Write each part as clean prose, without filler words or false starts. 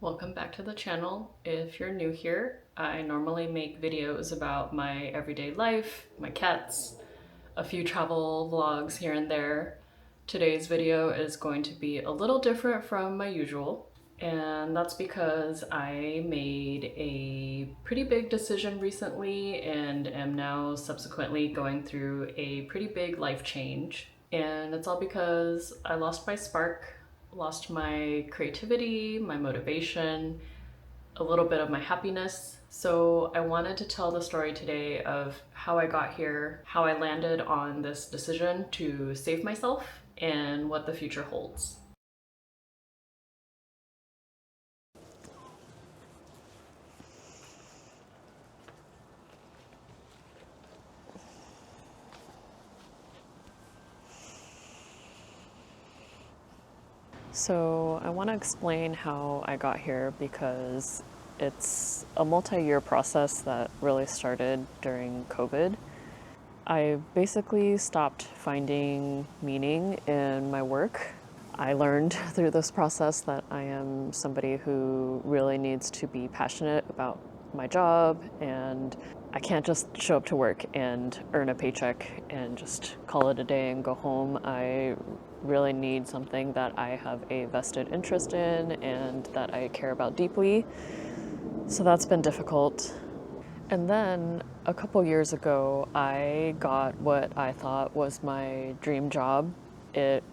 Welcome back to the channel. If you're new here, I normally make videos about my everyday life, my cats, a few travel vlogs here and there. Today's video is going to be a little different from my usual, and that's because I made a pretty big decision recently and am now subsequently going through a pretty big life change. And it's all because I lost my spark, lost my creativity, my motivation, a little bit of my happiness. So I wanted to tell the story today of how I got here, how I landed on this decision to save myself, and what the future holds. So I want to explain how I got here because it's a multi-year process that really started during COVID. I basically stopped finding meaning in my work. I learned through this process that I am somebody who really needs to be passionate about my job, and I can't just show up to work and earn a paycheck and just call it a day and go home. I really need something that I have a vested interest in and that I care about deeply. So that's been difficult. And then a couple years ago, I got what I thought was my dream job. It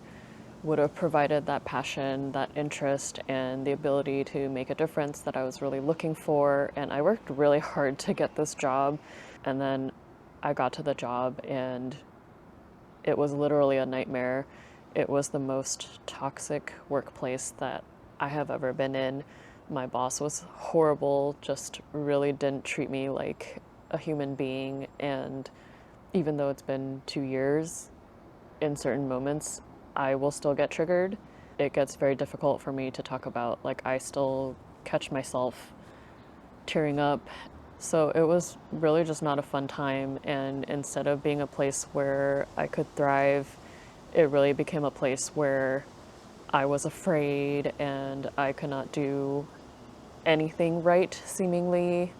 would have provided that passion, that interest, and the ability to make a difference that I was really looking for. And I worked really hard to get this job. And then I got to the job, and it was literally a nightmare. It was the most toxic workplace that I have ever been in. My boss was horrible, just really didn't treat me like a human being. And even though it's been 2 years, in certain moments, I will still get triggered. It gets very difficult for me to talk about. Like, I still catch myself tearing up. So it was really just not a fun time. And instead of being a place where I could thrive, it really became a place where I was afraid and I could not do anything right, seemingly.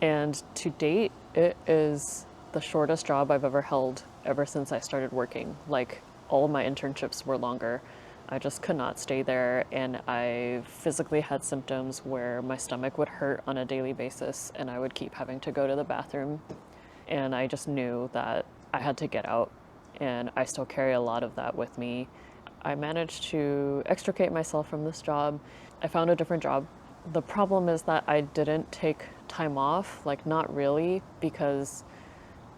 And to date, it is the shortest job I've ever held ever since I started working. Like, all of my internships were longer. I just could not stay there, and I physically had symptoms where my stomach would hurt on a daily basis, and I would keep having to go to the bathroom. And I just knew that I had to get out, and I still carry a lot of that with me. I managed to extricate myself from this job. I found a different job. The problem is that I didn't take time off, like, not really, because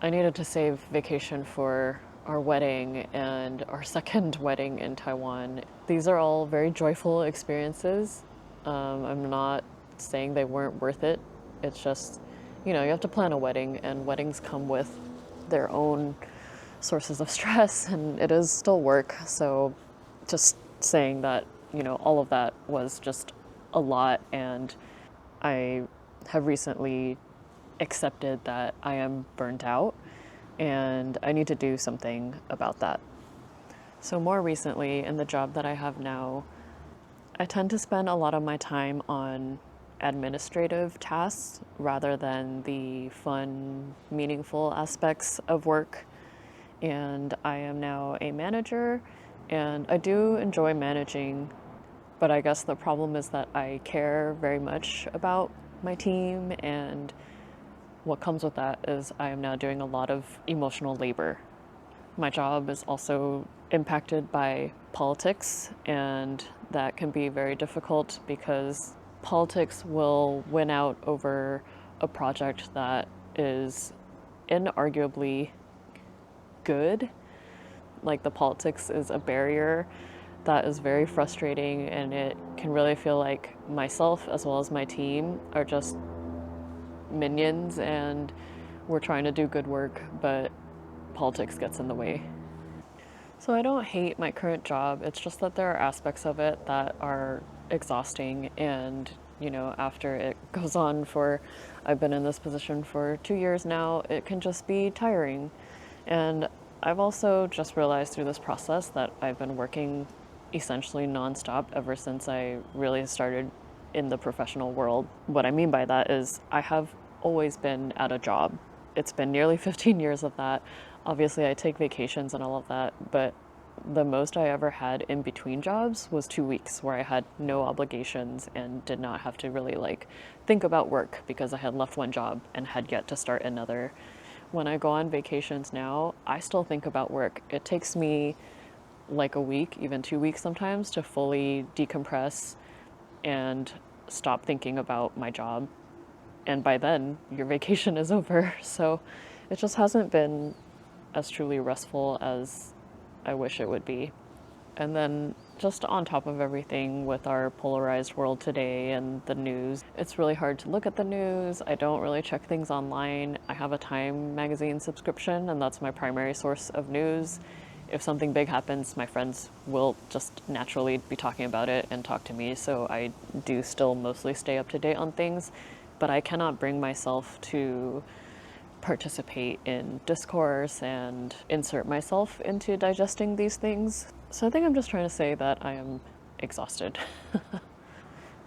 I needed to save vacation for our wedding and our second wedding in Taiwan. These are all very joyful experiences. I'm not saying they weren't worth it. It's just, you have to plan a wedding, and weddings come with their own sources of stress, and it is still work. So just saying that, all of that was just a lot, and I have recently accepted that I am burnt out and I need to do something about that. So more recently, in the job that I have now, I tend to spend a lot of my time on administrative tasks rather than the fun, meaningful aspects of work. And I am now a manager, and I do enjoy managing, but I guess the problem is that I care very much about my team, and what comes with that is I am now doing a lot of emotional labor. My job is also impacted by politics, and that can be very difficult because politics will win out over a project that is inarguably good. Like, the politics is a barrier that is very frustrating, and it can really feel like myself as well as my team are just minions, and we're trying to do good work, but politics gets in the way. So I don't hate my current job. It's just that there are aspects of it that are exhausting, and after it goes on for, I've been in this position for 2 years now, it can just be tiring. And I've also just realized through this process that I've been working essentially nonstop ever since I really started in the professional world. What I mean by that is I have always been at a job. It's been nearly 15 years of that. Obviously, I take vacations and all of that, but the most I ever had in between jobs was 2 weeks where I had no obligations and did not have to really like think about work because I had left one job and had yet to start another. When I go on vacations now, I still think about work. It takes me like a week, even 2 weeks sometimes, to fully decompress and stop thinking about my job. And by then, your vacation is over. So it just hasn't been as truly restful as I wish it would be. And then, just on top of everything, with our polarized world today and the news, it's really hard to look at the news. I don't really check things online. I have a Time magazine subscription, and that's my primary source of news. If something big happens, my friends will just naturally be talking about it and talk to me, so I do still mostly stay up to date on things. But I cannot bring myself to participate in discourse and insert myself into digesting these things. So I think I'm just trying to say that I am exhausted.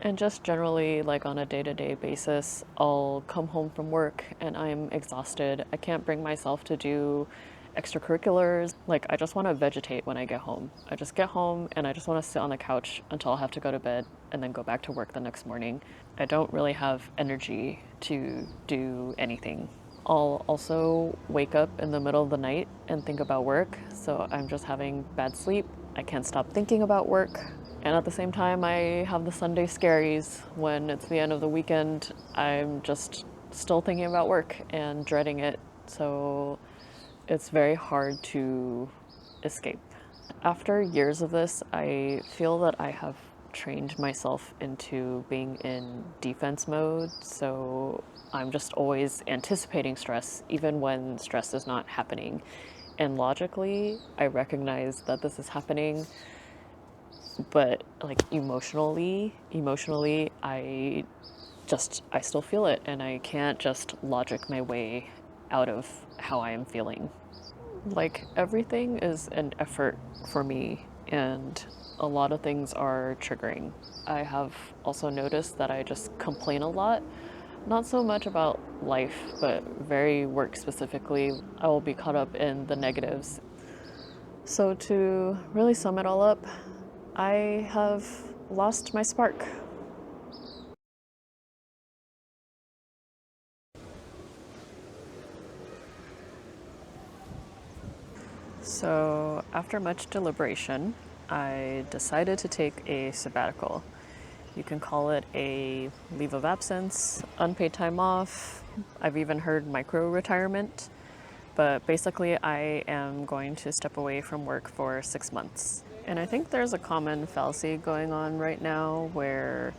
And just generally, like on a day to day basis, I'll come home from work and I'm exhausted. I can't bring myself to do extracurriculars. Like, I just want to vegetate when I get home. I just get home and I just want to sit on the couch until I have to go to bed and then go back to work the next morning. I don't really have energy to do anything. I'll also wake up in the middle of the night and think about work, so I'm just having bad sleep. I can't stop thinking about work. And at the same time, I have the Sunday scaries when it's the end of the weekend. I'm just still thinking about work and dreading it, so it's very hard to escape. After years of this, I feel that I have trained myself into being in defense mode, so I'm just always anticipating stress, even when stress is not happening. And logically, I recognize that this is happening, but like emotionally, I still feel it, and I can't just logic my way out of how I am feeling. Like, everything is an effort for me, and a lot of things are triggering. I have also noticed that I just complain a lot, not so much about life, but very work specifically. I will be caught up in the negatives. So, to really sum it all up, I have lost my spark. So, after much deliberation, I decided to take a sabbatical. You can call it a leave of absence, unpaid time off. I've even heard micro retirement. But basically, I am going to step away from work for 6 months. And I think there's a common fallacy going on right now where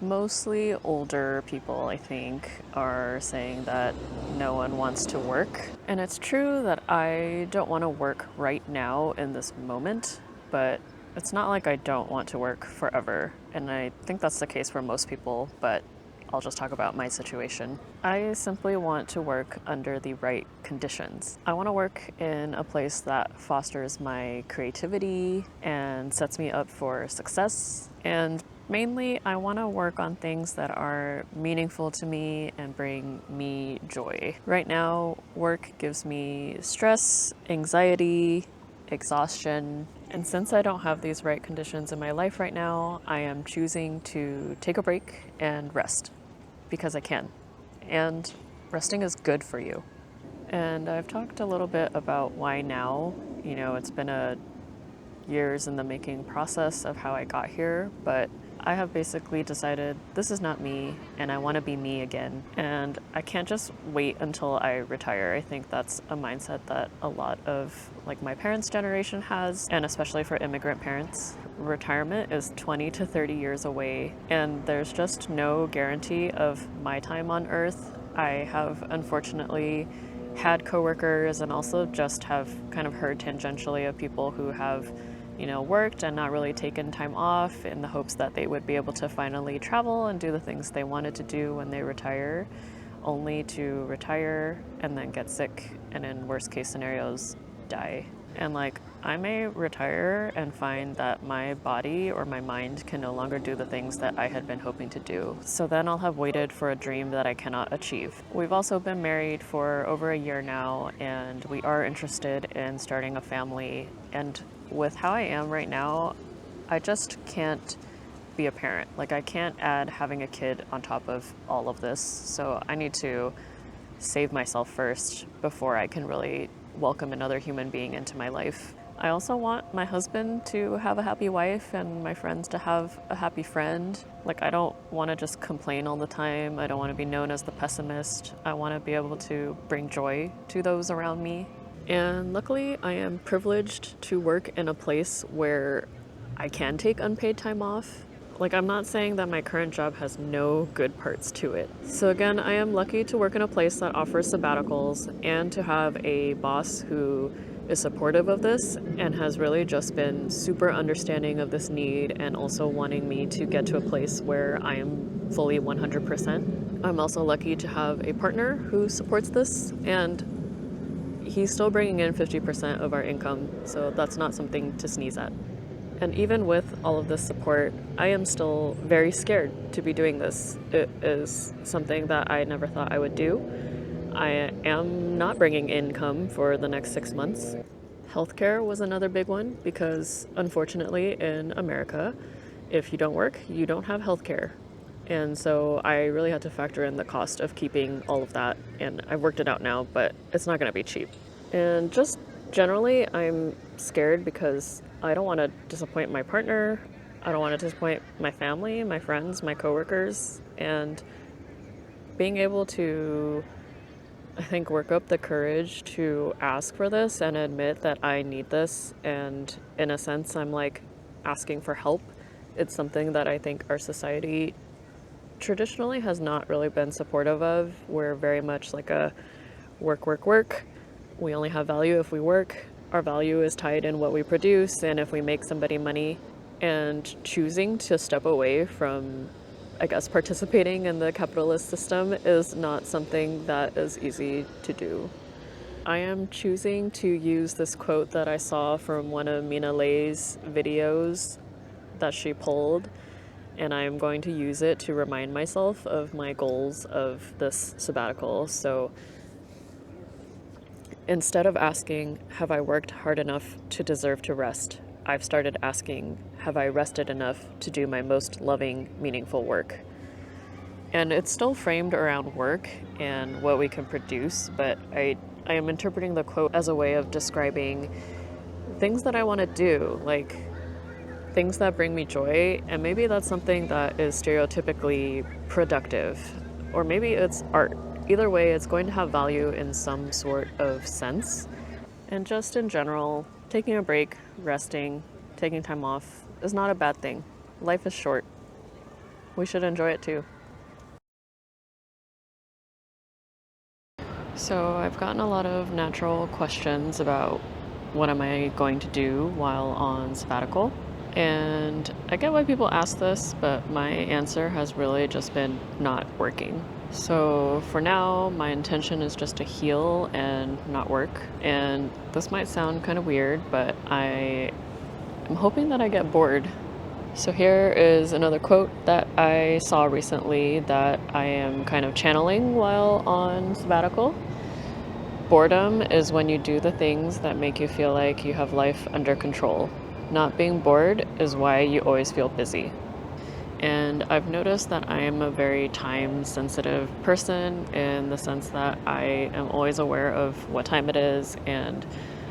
mostly older people, I think, are saying that no one wants to work. And it's true that I don't want to work right now in this moment, but it's not like I don't want to work forever. And I think that's the case for most people, but I'll just talk about my situation. I simply want to work under the right conditions. I want to work in a place that fosters my creativity and sets me up for success. And mainly, I want to work on things that are meaningful to me and bring me joy. Right now, work gives me stress, anxiety, exhaustion. And since I don't have these right conditions in my life right now, I am choosing to take a break and rest because I can. And resting is good for you. And I've talked a little bit about why now. You know, it's been a years in the making process of how I got here, but I have basically decided this is not me and I want to be me again. And I can't just wait until I retire. I think that's a mindset that a lot of like my parents' generation has, and especially for immigrant parents. Retirement is 20 to 30 years away, and there's just no guarantee of my time on earth. I have unfortunately had coworkers and also just have kind of heard tangentially of people who have worked and not really taken time off in the hopes that they would be able to finally travel and do the things they wanted to do when they retire, only to retire and then get sick and in worst case scenarios, die. And like, I may retire and find that my body or my mind can no longer do the things that I had been hoping to do. So then I'll have waited for a dream that I cannot achieve. We've also been married for over a year now, and we are interested in starting a family. And with how I am right now, I just can't be a parent. Like, I can't add having a kid on top of all of this. So I need to save myself first before I can really welcome another human being into my life. I also want my husband to have a happy wife and my friends to have a happy friend. Like, I don't want to just complain all the time. I don't want to be known as the pessimist. I want to be able to bring joy to those around me. And luckily, I am privileged to work in a place where I can take unpaid time off. Like, I'm not saying that my current job has no good parts to it. So again, I am lucky to work in a place that offers sabbaticals and to have a boss who is supportive of this and has really just been super understanding of this need and also wanting me to get to a place where I am fully 100%. I'm also lucky to have a partner who supports this, and he's still bringing in 50% of our income, so that's not something to sneeze at. And even with all of this support, I am still very scared to be doing this. It is something that I never thought I would do. I am not bringing income for the next 6 months. Healthcare was another big one because, unfortunately, in America, if you don't work, you don't have healthcare. And so I really had to factor in the cost of keeping all of that. And I've worked it out now, but it's not going to be cheap. And just generally, I'm scared because I don't want to disappoint my partner. I don't want to disappoint my family, my friends, my coworkers. And being able to, I think, work up the courage to ask for this and admit that I need this. And in a sense, I'm like asking for help. It's something that I think our society traditionally has not really been supportive of. We're very much like a work, work, work. We only have value if we work. Our value is tied in what we produce and if we make somebody money. And choosing to step away from, I guess, participating in the capitalist system is not something that is easy to do. I am choosing to use this quote that I saw from one of Mina Leigh's videos that she pulled, and I'm going to use it to remind myself of my goals of this sabbatical. So instead of asking, have I worked hard enough to deserve to rest? I've started asking, have I rested enough to do my most loving, meaningful work? And it's still framed around work and what we can produce, but I am interpreting the quote as a way of describing things that I want to do, like things that bring me joy, and maybe that's something that is stereotypically productive, or maybe it's art. Either way, it's going to have value in some sort of sense. And just in general, taking a break, resting, taking time off is not a bad thing. Life is short. We should enjoy it too. So I've gotten a lot of natural questions about what am I going to do while on sabbatical. And I get why people ask this, but my answer has really just been not working. So for now, my intention is just to heal and not work. And this might sound kind of weird, but I am hoping that I get bored. So here is another quote that I saw recently that I am kind of channeling while on sabbatical. Boredom is when you do the things that make you feel like you have life under control. Not being bored is why you always feel busy. And I've noticed that I am a very time-sensitive person in the sense that I am always aware of what time it is, and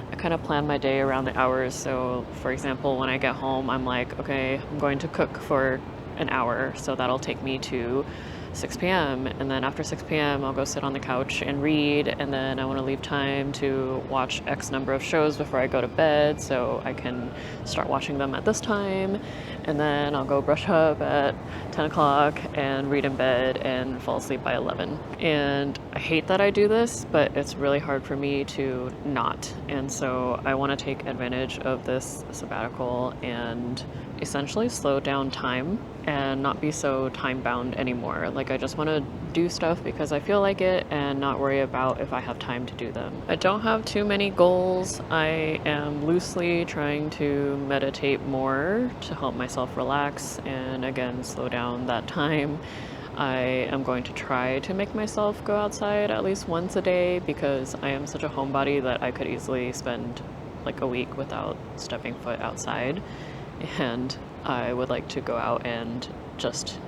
I kind of plan my day around the hours. So, for example, when I get home, I'm like, okay, I'm going to cook for an hour, so that'll take me to 6 p.m. And then after 6 p.m., I'll go sit on the couch and read. And then I want to leave time to watch X number of shows before I go to bed so I can start watching them at this time. And then I'll go brush up at 10 o'clock and read in bed and fall asleep by 11. And I hate that I do this, but it's really hard for me to not. And so I want to take advantage of this sabbatical and essentially slow down time and not be so time bound anymore. Like, I just want to do stuff because I feel like it and not worry about if I have time to do them. I don't have too many goals. I am loosely trying to meditate more to help myself relax and again slow down that time. I am going to try to make myself go outside at least once a day because I am such a homebody that I could easily spend like a week without stepping foot outside. And I would like to go out and just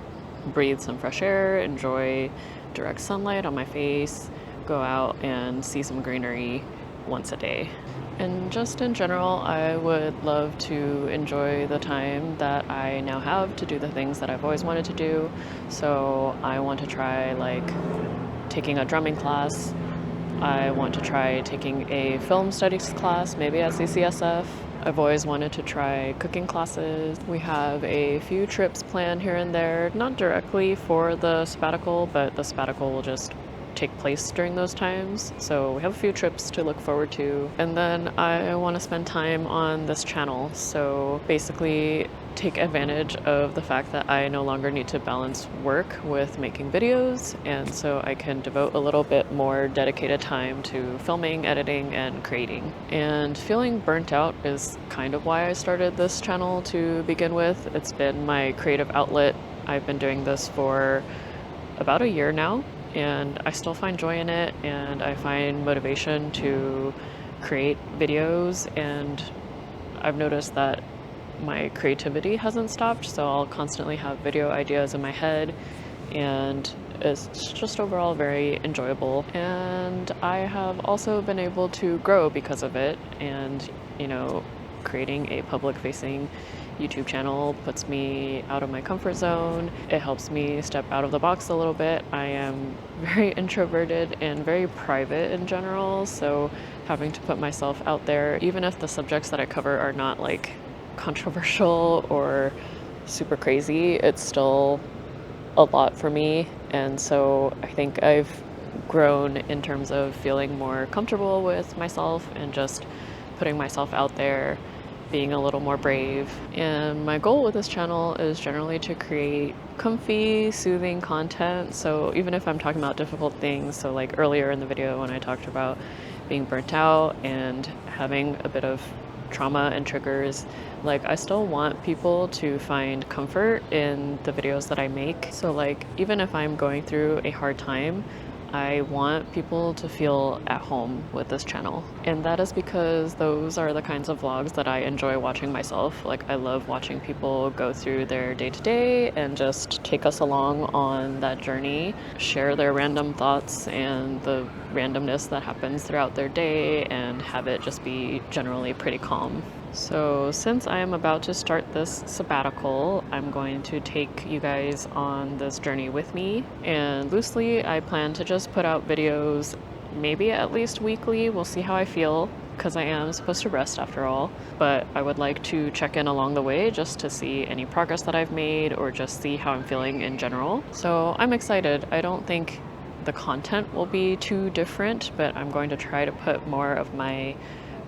breathe some fresh air, enjoy direct sunlight on my face, go out and see some greenery once a day. And just in general, I would love to enjoy the time that I now have to do the things that I've always wanted to do. So I want to try like taking a drumming class. I want to try taking a film studies class, maybe at CCSF. I've always wanted to try cooking classes. We have a few trips planned here and there, not directly for the sabbatical, but the sabbatical will just take place during those times. So we have a few trips to look forward to. And then I want to spend time on this channel. So basically take advantage of the fact that I no longer need to balance work with making videos. And so I can devote a little bit more dedicated time to filming, editing, and creating. And feeling burnt out is kind of why I started this channel to begin with. It's been my creative outlet. I've been doing this for about a year now, and I still find joy in it, and I find motivation to create videos, and I've noticed that my creativity hasn't stopped, so I'll constantly have video ideas in my head, and it's just overall very enjoyable. And I have also been able to grow because of it, and creating a public-facing YouTube channel puts me out of my comfort zone. It helps me step out of the box a little bit. I am very introverted and very private in general, so having to put myself out there, even if the subjects that I cover are not like controversial or super crazy, it's still a lot for me. And so I think I've grown in terms of feeling more comfortable with myself and just putting myself out there, being a little more brave. And my goal with this channel is generally to create comfy, soothing content. So even if I'm talking about difficult things, so like earlier in the video when I talked about being burnt out and having a bit of trauma and triggers, like I still want people to find comfort in the videos that I make. So like even if I'm going through a hard time, I want people to feel at home with this channel. And that is because those are the kinds of vlogs that I enjoy watching myself. Like I love watching people go through their day-to-day and just take us along on that journey, share their random thoughts and the randomness that happens throughout their day, and have it just be generally pretty calm. So since I am about to start this sabbatical, I'm going to take you guys on this journey with me, and loosely I plan to just put out videos maybe at least weekly. We'll see how I feel, because I am supposed to rest after all, but I would like to check in along the way just to see any progress that I've made or just see how I'm feeling in general. So I'm excited. I don't think the content will be too different, but I'm going to try to put more of my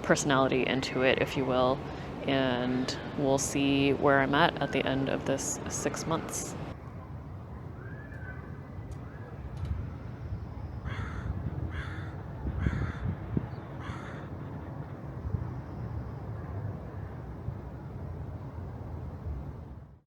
personality into it, if you will, and we'll see where I'm at the end of this 6 months.